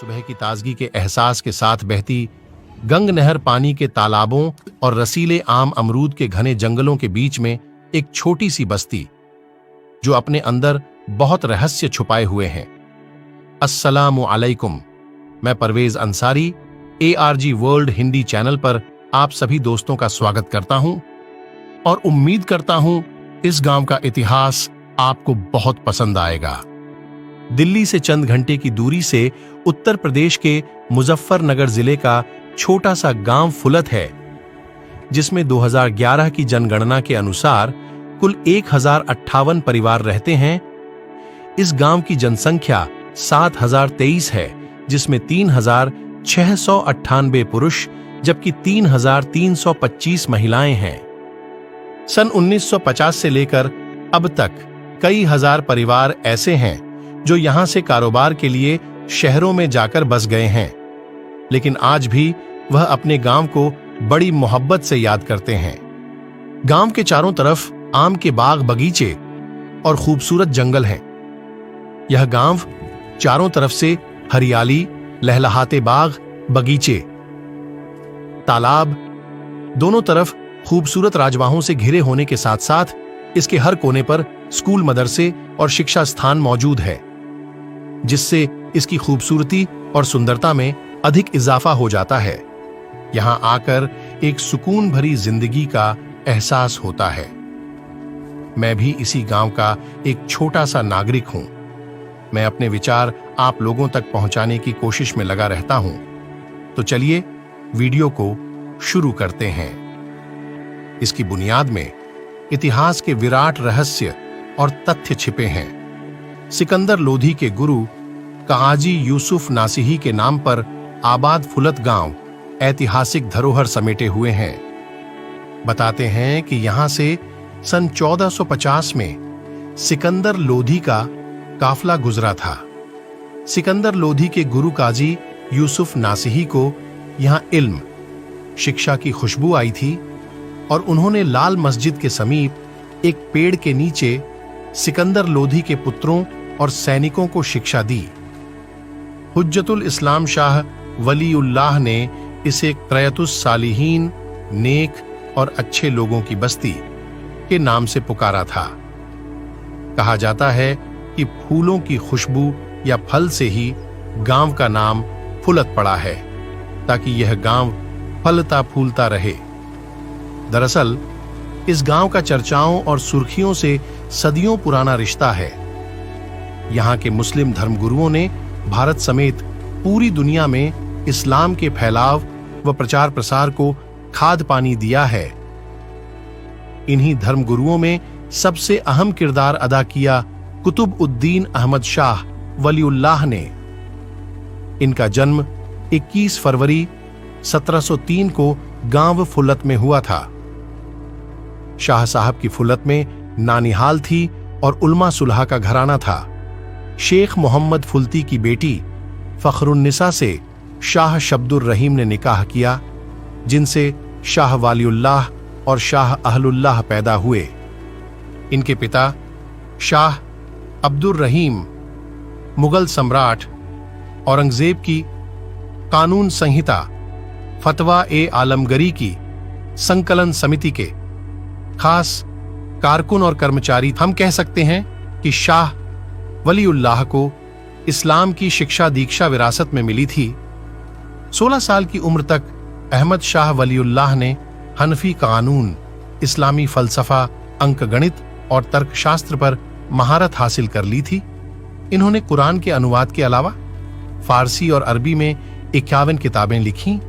सुबह की ताजगी के एहसास के साथ बहती गंग नहर पानी के तालाबों और रसीले आम अमरूद के घने जंगलों के बीच में एक छोटी सी बस्ती जो अपने अंदर बहुत रहस्य छुपाए हुए हैं। अस्सलामु अलैकुम, मैं Parvez Ansari ARG world Hindi channel पर आप सभी दोस्तों का स्वागत करता हूं और उम्मीद करता हूं इस गांव का इतिहास आपको बहुत पसंद आएगा। दिल्ली से चंद घंटे की दूरी से उत्तर प्रदेश के मुजफ्फरनगर जिले का छोटा सा गांव फुलत है, जिसमें 2011 की जनगणना के अनुसार कुल 1058 परिवार रहते हैं। इस गांव की जनसंख्या 7023 है, जिसमें 3698 पुरुष जबकि 3325 महिलाएं हैं। सन 1950 से लेकर अब तक कई हजार परिवार ऐसे हैं जो यहां से कारोबार के लिए शहरों में जाकर बस गए हैं, लेकिन आज भी वह अपने गांव को बड़ी मोहब्बत से याद करते हैं। गांव के चारों तरफ आम के बाग बगीचे और खूबसूरत जंगल हैं। यह गांव चारों तरफ से हरियाली, लहलहाते बाग, बगीचे, तालाब, दोनों तरफ खूबसूरत राजवाहों से घिरे होने के साथ साथ इसके हर कोने पर स्कूल, मदरसे और शिक्षा स्थान मौजूद है, जिससे इसकी खूबसूरती और सुंदरता में अधिक इजाफा हो जाता है। यहां आकर एक सुकून भरी जिंदगी का एहसास होता है। मैं भी इसी गांव का एक छोटा सा नागरिक हूं। मैं अपने विचार आप लोगों तक पहुंचाने की कोशिश में लगा रहता हूं। तो चलिए वीडियो को शुरू करते हैं। इसकी बुनियाद में इतिहास के विराट रहस्य और तथ्य छिपे हैं। सिकंदर लोधी के गुरु काजी यूसुफ नासिही के नाम पर आबाद फुलत गांव ऐतिहासिक धरोहर समेटे हुए हैं। बताते हैं कि यहां से सन 1450 में सिकंदर लोधी का काफला गुजरा था। सिकंदर लोधी के गुरु काजी यूसुफ नासिही को यहां इल्म, शिक्षा की खुशबू आई थी और उन्होंने लाल मस्जिद के समीप एक पेड़ के नीचे सिकंदर लोधी के पुत्रों और सैनिकों को शिक्षा दी। हुज्जतुल इस्लाम शाह वलीउल्लाह ने इसे क़रयतुस सालिहीन, नेक और अच्छे लोगों की बस्ती के नाम से पुकारा था। कहा जाता है कि फूलों की खुशबू या फल से ही गांव का नाम फुलत पड़ा है, ताकि यह गांव फलता फूलता रहे। दरअसल इस गांव का चर्चाओं और सुर्खियों से सदियों पुराना रिश्ता है। यहां के मुस्लिम धर्मगुरुओं ने भारत समेत पूरी दुनिया में इस्लाम के फैलाव व प्रचार प्रसार को खाद पानी दिया है। इन्हीं धर्मगुरुओं में सबसे अहम किरदार अदा किया कुतुब उद्दीन अहमद शाह वलीउल्लाह ने। इनका जन्म 21 फरवरी 1703 को गांव फुलत में हुआ था। शाह साहब की फुलत में नानिहाल थी और उल्मा सुलहा का घराना था। शेख मोहम्मद फुलती की बेटी फखरुन्निसा से शाह शब्दुर रहीम ने निकाह किया, जिनसे शाह वालिउल्लाह और शाह अहलुल्लाह पैदा हुए। इनके पिता शाह अब्दुर रहीम मुगल सम्राट औरंगजेब की कानून संहिता फतवा ए आलमगरी की संकलन समिति के खास कारकुन और कर्मचारी। हम कह सकते हैं कि शाह वलीउल्लाह को इस्लाम की शिक्षा दीक्षा विरासत में मिली थी। 16 साल की उम्र तक अहमद शाह वलीउल्लाह ने हनफी कानून, इस्लामी फलसफा, अंकगणित और तर्कशास्त्र पर महारत हासिल कर ली थी। इन्होंने कुरान के अनुवाद के अलावा फारसी और अरबी में 51 किताबें लिखीं।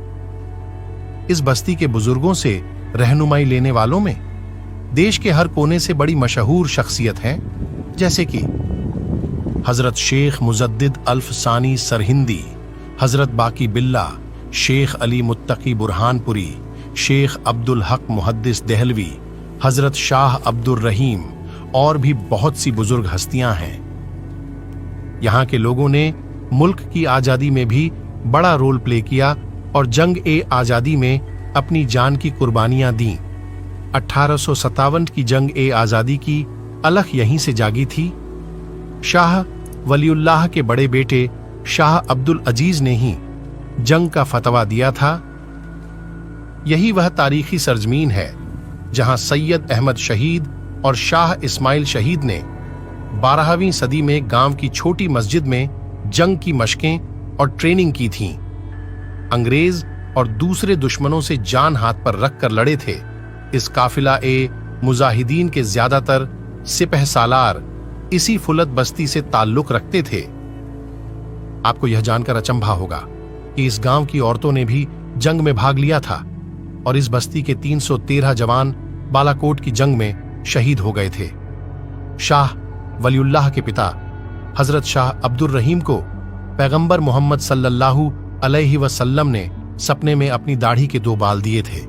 इस बस्ती के बुजुर्गों से रहनुमाई लेने वालों में देश के हर कोने से बड़ी मशहूर शख्सियत हैं, जैसे कि हजरत शेख मुजद्दिद अल्फ सानी सरहिंदी, हजरत बाकी बिल्ला, शेख अली मुत्तकी बुरहानपुरी, शेख अब्दुल हक मुहद्दिस देहलवी, हजरत शाह अब्दुर रहीम और भी बहुत सी बुजुर्ग हस्तियां हैं। यहां के लोगों ने मुल्क की आजादी में भी बड़ा रोल प्ले किया और जंग ए आजादी में अपनी जान की कुर्बानियां दी। 1857 की जंग ए आजादी की अलख यहीं से जागी थी। शाह वलीउल्लाह के बड़े बेटे शाह अब्दुल अजीज ने ही जंग का फतवा दिया था। यही वह तारीखी सरजमीन है जहां सैयद अहमद शहीद और शाह इस्माइल शहीद ने 12वीं सदी में गांव की छोटी मस्जिद में जंग की मशकें और ट्रेनिंग की थीं। अंग्रेज और दूसरे दुश्मनों से जान हाथ पर रखकर लड़े थे। इस काफिला ए मुजाहिदीन के ज्यादातर सिपह सालार इसी फुलत बस्ती से ताल्लुक रखते थे। आपको यह जानकर अचंभा होगा कि इस गांव की औरतों ने भी जंग में भाग लिया था और इस बस्ती के 313 जवान बालाकोट की जंग में शहीद हो गए थे। शाह वलीउल्लाह के पिता हजरत शाह अब्दुर रहीम को पैगंबर मोहम्मद सल्लल्लाहु अलैहि वसल्लम ने सपने में अपनी दाढ़ी के 2 बाल दिए थे।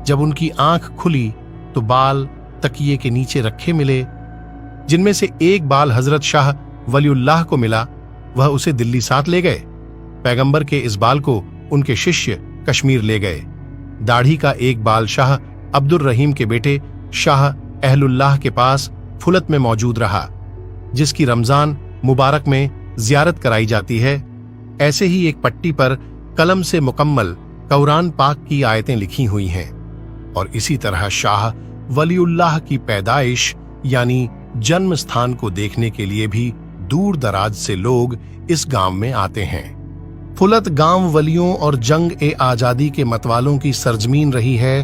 जब उनकी आंख खुली तो बाल तकिए के नीचे रखे मिले, जिनमें से एक बाल हजरत शाह वलीउल्लाह को मिला। वह उसे दिल्ली साथ ले गए। पैगंबर के इस बाल को उनके शिष्य कश्मीर ले गए। दाढ़ी का एक बाल शाह अब्दुर रहीम के बेटे शाह अहलुल्लाह के पास फुलत में मौजूद रहा, जिसकी रमजान मुबारक में जियारत कराई जाती है। ऐसे ही एक पट्टी पर कलम से मुकम्मल कुरान पाक की आयतें लिखी हुई हैं और इसी तरह शाह वलीउल्लाह की पैदाइश यानी जन्म स्थान को देखने के लिए भी दूर दराज से लोग इस गांव में आते हैं। फुलत गांव वलियों और जंग ए आजादी के मतवालों की सरजमीन रही है।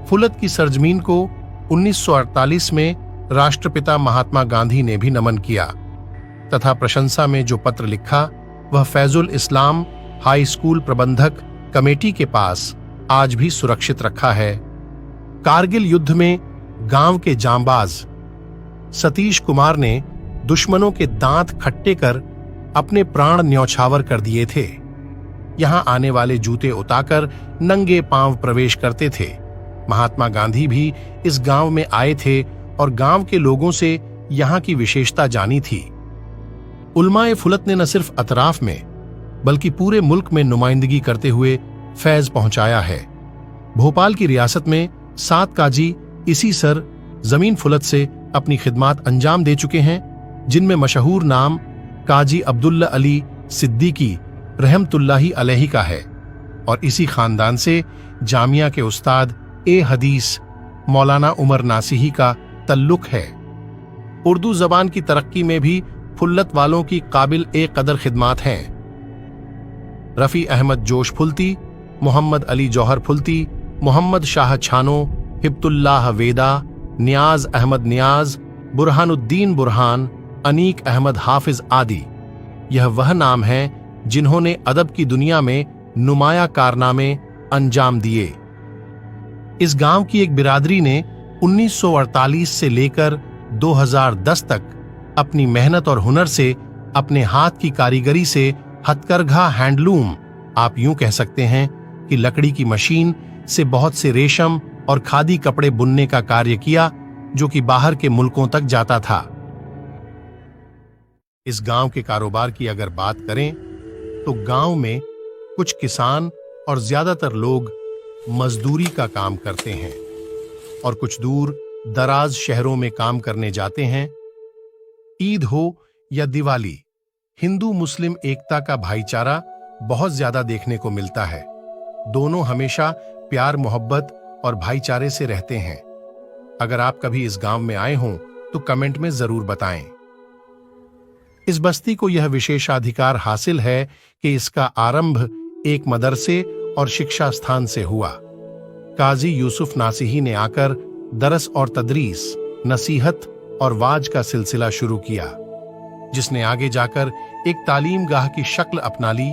फुलत की सरजमीन को 1948 में राष्ट्रपिता महात्मा गांधी ने भी नमन किया तथा प्रशंसा में जो पत्र लिखा वह फैजुल इस्लाम हाई स्कूल प्रबंधक कमेटी के पास आज भी सुरक्षित रखा है। कारगिल युद्ध में गांव के जांबाज सतीश कुमार ने दुश्मनों के दांत खट्टे कर अपने प्राण न्यौछावर कर दिए थे। यहां आने वाले जूते उतारकर नंगे पांव प्रवेश करते थे। महात्मा गांधी भी इस गांव में आए थे और गांव के लोगों से यहां की विशेषता जानी थी। उलमाए फुलत ने न सिर्फ अतराफ में बल्कि पूरे मुल्क में नुमाइंदगी करते हुए फैज पहुंचाया है। भोपाल की रियासत में 7 काजी इसी सर जमीन फुलत से अपनी खिदमात अंजाम दे चुके हैं, जिनमें मशहूर नाम काजी अब्दुल्ला अली सिद्दीकी रहमतुल्लाही अलैहि का है और इसी खानदान से जामिया के उस्ताद ए हदीस मौलाना उमर नासिही का तल्लुक है। उर्दू जबान की तरक्की में भी फुल्लत वालों की काबिल ए कदर खिदमात हैं। रफी अहमद जोश फुलती, मोहम्मद अली जौहर फुलती, मोहम्मद शाह छानो, हिब्तुल्लाह वेदा, नियाज अहमद नियाज, बुरहानुद्दीन बुरहान, अनीक अहमद हाफिज आदि यह वह नाम हैं जिन्होंने अदब की दुनिया में नुमाया कारनामे अंजाम दिए। इस गांव की एक बिरादरी ने 1948 से लेकर 2010 तक अपनी मेहनत और हुनर से, अपने हाथ की कारीगरी से हथकरघा हैंडलूम, आप यूं कह सकते हैं कि लकड़ी की मशीन से बहुत से रेशम और खादी कपड़े बुनने का कार्य किया, जो कि बाहर के मुल्कों तक जाता था। इस गांव के कारोबार की अगर बात करें तो गांव में कुछ किसान और ज्यादातर लोग मजदूरी का काम करते हैं और कुछ दूर दराज शहरों में काम करने जाते हैं। ईद हो या दिवाली, हिंदू मुस्लिम एकता का भाईचारा बहुत ज्यादा देखने को मिलता है। दोनों हमेशा प्यार मोहब्बत और भाईचारे से रहते हैं। अगर आप कभी इस गांव में आए हों तो कमेंट में जरूर बताएं। इस बस्ती को यह विशेषाधिकार हासिल है कि इसका आरंभ एक मदरसे और शिक्षा स्थान से हुआ। काजी यूसुफ नासिही ने आकर दरस और तदरीस, नसीहत और वाज का सिलसिला शुरू किया, जिसने आगे जाकर एक तालीम गाह की शक्ल अपना ली।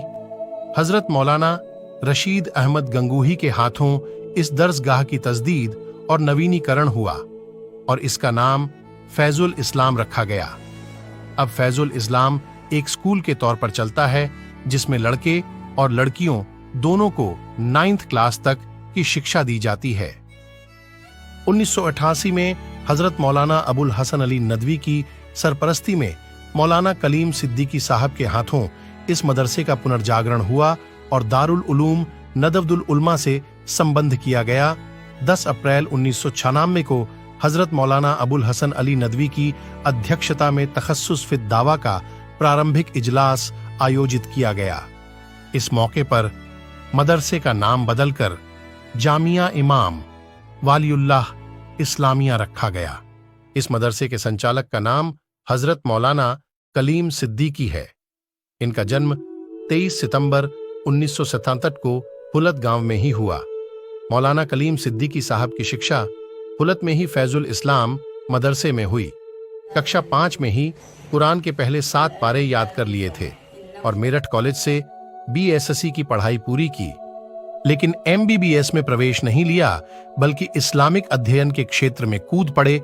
हजरत मौलाना रशीद अहमद गंगूही के हाथों इस दर्सगाह की तजदीद और नवीनीकरण हुआ और इसका नाम फैजुल इस्लाम रखा गया। अब फैजुल इस्लाम एक स्कूल के तौर पर चलता है, जिसमें लड़के और लड़कियों दोनों को 9th क्लास तक की शिक्षा दी जाती है। 1988 में हजरत मौलाना अबुल हसन अली नदवी की सरपरस्ती में मौलाना कलीम सिद्दीकी साहब के हाथों इस मदरसे का पुनर्जागरण हुआ और दारुल उलूम नदवदुल उलमा से संबंध किया गया। 10 अप्रैल 1996 को हजरत मौलाना अबुल हसन अली नदवी की अध्यक्षता में तखस्सुस फिद दावा का प्रारंभिक इजलास आयोजित किया गया। इस मौके पर मदरसे का नाम बदलकर जामिया इमाम वालिउल्लाह इस्लामिया रखा गया। इस मदरसे के संचालक का नाम हजरत मौलाना कलीम सिद्दीकी है। इनका जन्म 23 सितंबर 1977 को हुलत गांव में ही हुआ। मौलाना कलीम सिद्दीकी साहब की शिक्षा हुलत में ही फैजुल इस्लाम मदरसे में हुई। कक्षा 5 में ही कुरान के पहले 7 पारे याद कर लिए थे और मेरठ कॉलेज से BSSC की पढ़ाई पूरी की, लेकिन MBBS में प्रवेश नहीं लिया, बल्कि इस्लामिक अध्ययन के क्षेत्र में कूद पड़े।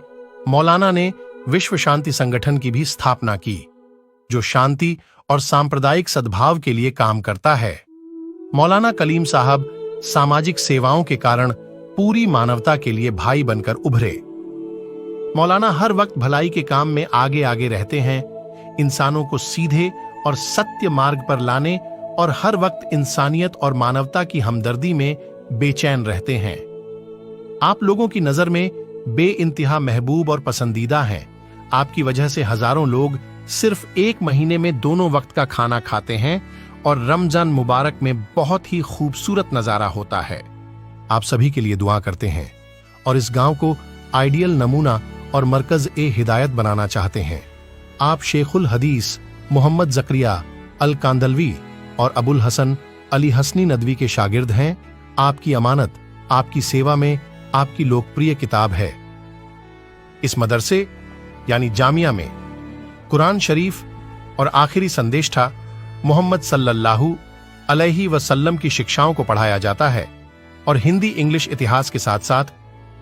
मौलाना ने विश्व शांति संगठन की भी स्थापना की, जो शांति और सांप्रदायिक सद्भाव के लिए काम करता है। मौलाना कलीम साहब सामाजिक सेवाओं के कारण पूरी मानवता के लिए भाई बनकर उभरे। मौलाना हर वक्त भलाई के काम में आगे आगे रहते हैं, इंसानों को सीधे और सत्य मार्ग पर लाने और हर वक्त इंसानियत और मानवता की हमदर्दी में बेचैन रहते हैं। आप लोगों की नजर में बेइंतहा महबूब और पसंदीदा हैं। आपकी वजह से हजारों लोग सिर्फ 1 महीने में दोनों वक्त का खाना खाते हैं और रमजान मुबारक में बहुत ही खूबसूरत नजारा होता है। आप सभी के लिए दुआ करते हैं और इस गांव को आइडियल नमूना और मरकज ए हिदायत बनाना चाहते हैं। आप शेखुल हदीस मोहम्मद जकरिया अल कांदलवी और अबुल हसन अली हसनी नदवी के शागिर्द हैं। आपकी अमानत आपकी सेवा में आपकी लोकप्रिय किताब है। इस मदरसे यानी जामिया में कुरान शरीफ और आखिरी संदेष्टा मोहम्मद सल्लल्लाहु अलैहि वसल्लम की शिक्षाओं को पढ़ाया जाता है और हिंदी इंग्लिश इतिहास के साथ साथ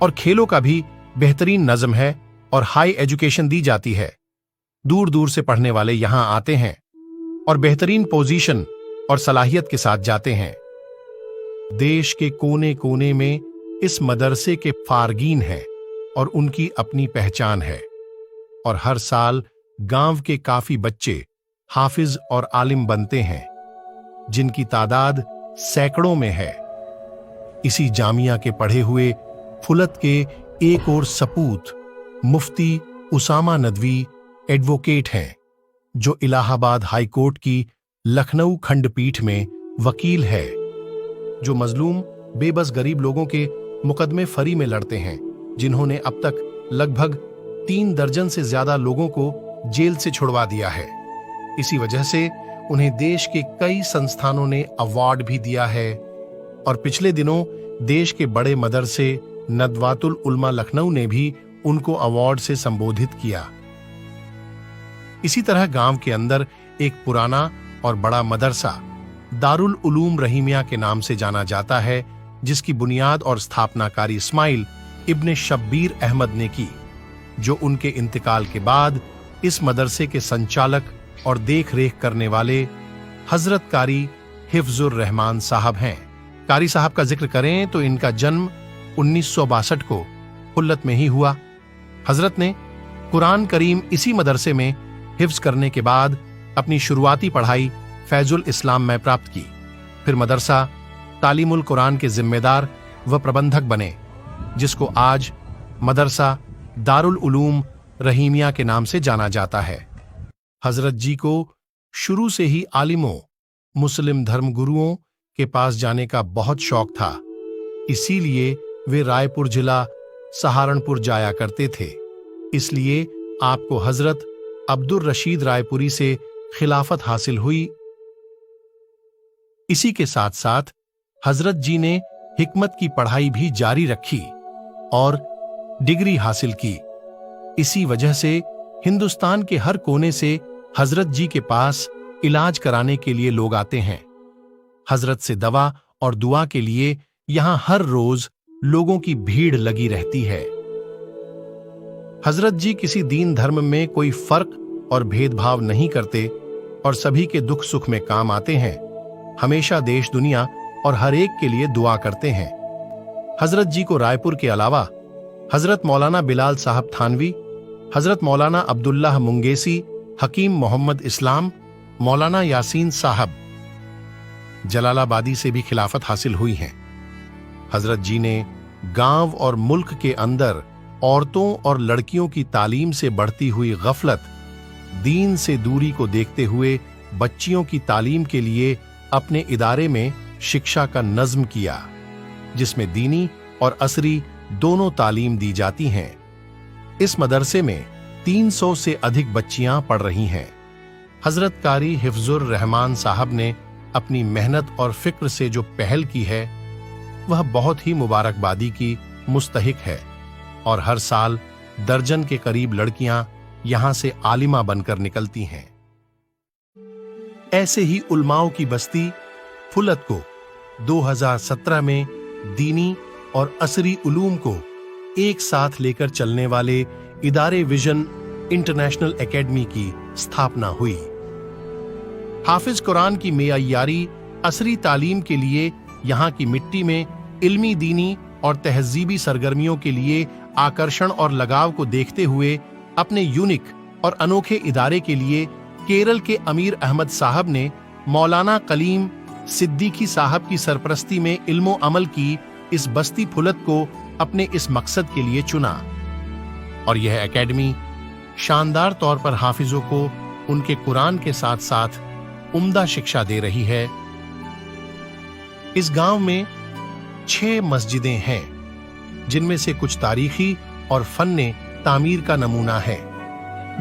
और खेलों का भी बेहतरीन नज़्म है और हाई एजुकेशन दी जाती है। दूर दूर से पढ़ने वाले यहां आते हैं और बेहतरीन पोजीशन और सलाहियत के साथ जाते हैं। देश के कोने कोने में इस मदरसे के फारगीन हैं और उनकी अपनी पहचान है और हर साल गांव के काफी बच्चे हाफिज और आलिम बनते हैं, जिनकी तादाद सैकड़ों में है। इसी जामिया के पढ़े हुए फुलत के एक और सपूत मुफ्ती उसामा नदवी एडवोकेट हैं, जो इलाहाबाद हाई कोर्ट की लखनऊ खंडपीठ में वकील है, जो मजलूम बेबस गरीब लोगों के मुकदमे फरी में लड़ते हैं, जिन्होंने अब तक लगभग 3 दर्जन से ज्यादा लोगों को जेल से छुड़वा दिया है। इसी वजह से उन्हें देश के कई संस्थानों ने अवार्ड भी दिया है और पिछले दिनों देश के बड़े मदरसे नदवातुल उलमा लखनऊ ने भी उनको अवार्ड से संबोधित किया। इसी तरह गांव के अंदर एक पुराना और बड़ा मदरसा दारुल उलूम रहीमिया के नाम से जाना जाता है, जिसकी बुनियाद और स्थापनाकारी इस्माइल इब्ने शब्बीर अहमद ने की, जो उनके इंतकाल के बाद इस मदरसे के संचालक और देख रेख करने वाले हजरत कारी हिफ्जुर रहमान साहब हैं। कारी साहब का जिक्र करें तो इनका जन्म 1962 को हुल्लत में ही हुआ। हजरत ने कुरान करीम इसी मदरसे में हिफ्ज करने के बाद अपनी शुरुआती पढ़ाई फैजुल इस्लाम में प्राप्त की। फिर मदरसा तालीमुल कुरान के जिम्मेदार व प्रबंधक बने, जिसको आज मदरसा दारुल उलूम रहीमिया के नाम से जाना जाता है। हजरत जी को शुरू से ही आलिमों, मुस्लिम धर्मगुरुओं के पास जाने का बहुत शौक था, इसीलिए वे रायपुर जिला सहारनपुर जाया करते थे। इसलिए आपको हजरत अब्दुर रशीद रायपुरी से खिलाफत हासिल हुई। इसी के साथ साथ हजरत जी ने हिकमत की पढ़ाई भी जारी रखी और डिग्री हासिल की। इसी वजह से हिंदुस्तान के हर कोने से हजरत जी के पास इलाज कराने के लिए लोग आते हैं। हजरत से दवा और दुआ के लिए यहां हर रोज लोगों की भीड़ लगी रहती है। हजरत जी किसी दीन धर्म में कोई फर्क और भेदभाव नहीं करते और सभी के दुख सुख में काम आते हैं। हमेशा देश दुनिया और हर एक के लिए दुआ करते हैं। हजरत जी को रायपुर के अलावा हजरत मौलाना बिलाल साहब थानवी, हजरत मौलाना अब्दुल्लाह मुंगेसी, हकीम मोहम्मद इस्लाम, मौलाना यासीन साहब जलालाबादी से भी खिलाफत हासिल हुई हैं। हजरत जी ने गांव और मुल्क के अंदर औरतों और लड़कियों की तालीम से बढ़ती हुई गफलत, दीन से दूरी को देखते हुए बच्चियों की तालीम के लिए अपने इदारे में शिक्षा का नज्म किया, जिसमें दीनी और असरी दोनों तालीम दी जाती हैं। इस मदरसे में 300 से अधिक बच्चियां पढ़ रही हैं। हजरत कारी हिफ्जुर रहमान साहब ने अपनी मेहनत और फिक्र से जो पहल की है वह बहुत ही मुबारकबादी की मुस्तहिक है और हर साल दर्जन के करीब लड़कियां यहां से आलिमा बनकर निकलती हैं। ऐसे ही उलमाओं की बस्ती फुलत को 2017 में दीनी और असरी उलूम को एक साथ लेकर चलने वाले इदारे विजन इंटरनेशनल एकेडमी की स्थापना हुई। हाफिज कुरान की मेयारी असरी तालीम के लिए यहाँ की मिट्टी में इल्मी, दीनी और तहजीबी सरगर्मियों के लिए आकर्षण और लगाव को देखते हुए अपने यूनिक और अनोखे इदारे के लिए केरल के अमीर अहमद साहब ने मौलाना कलीम सिद्दीकी साहब की सरपरस्ती में इल्मो अमल की इस बस्ती फुलत को अपने इस मकसद के लिए चुना और यह एकेडमी शानदार तौर पर हाफिजों को उनके कुरान के साथ साथ उम्दा शिक्षा दे रही है। इस गांव में 6 मस्जिदें हैं, जिनमें से कुछ तारीखी और फन्ने तामीर का नमूना है,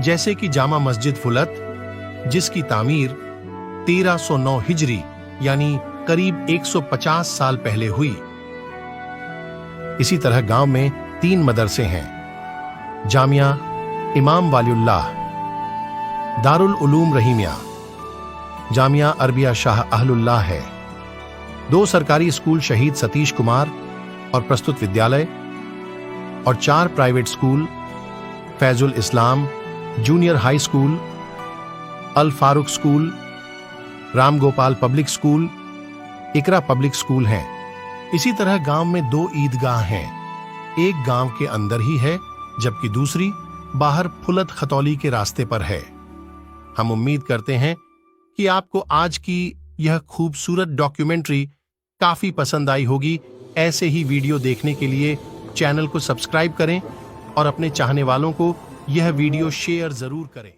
जैसे कि जामा मस्जिद फुलत, जिसकी तामीर 1309 हिजरी यानी करीब 150 साल पहले हुई। इसी तरह गांव में 3 मदरसे हैं। जामिया इमाम वालिउल्लाह, दारुल उलूम रहीमिया, जामिया अरबिया शाह अहलुल्लाह है। 2 सरकारी स्कूल शहीद सतीश कुमार और प्रस्तुत विद्यालय और 4 private school Faizul Islam junior high school, Al Farooq school, Ram Gopal public school, Iqra public school हैं। इसी तरह गांव में 2 ईदगाह हैं, एक गांव के अंदर ही है जबकि दूसरी बाहर फुलत खतौली के रास्ते पर है। हम उम्मीद करते हैं कि आपको आज की यह खूबसूरत डॉक्यूमेंट्री काफी पसंद आई होगी। ऐसे ही वीडियो देखने के लिए चैनल को सब्सक्राइब करें और अपने चाहने वालों को यह वीडियो शेयर जरूर करें।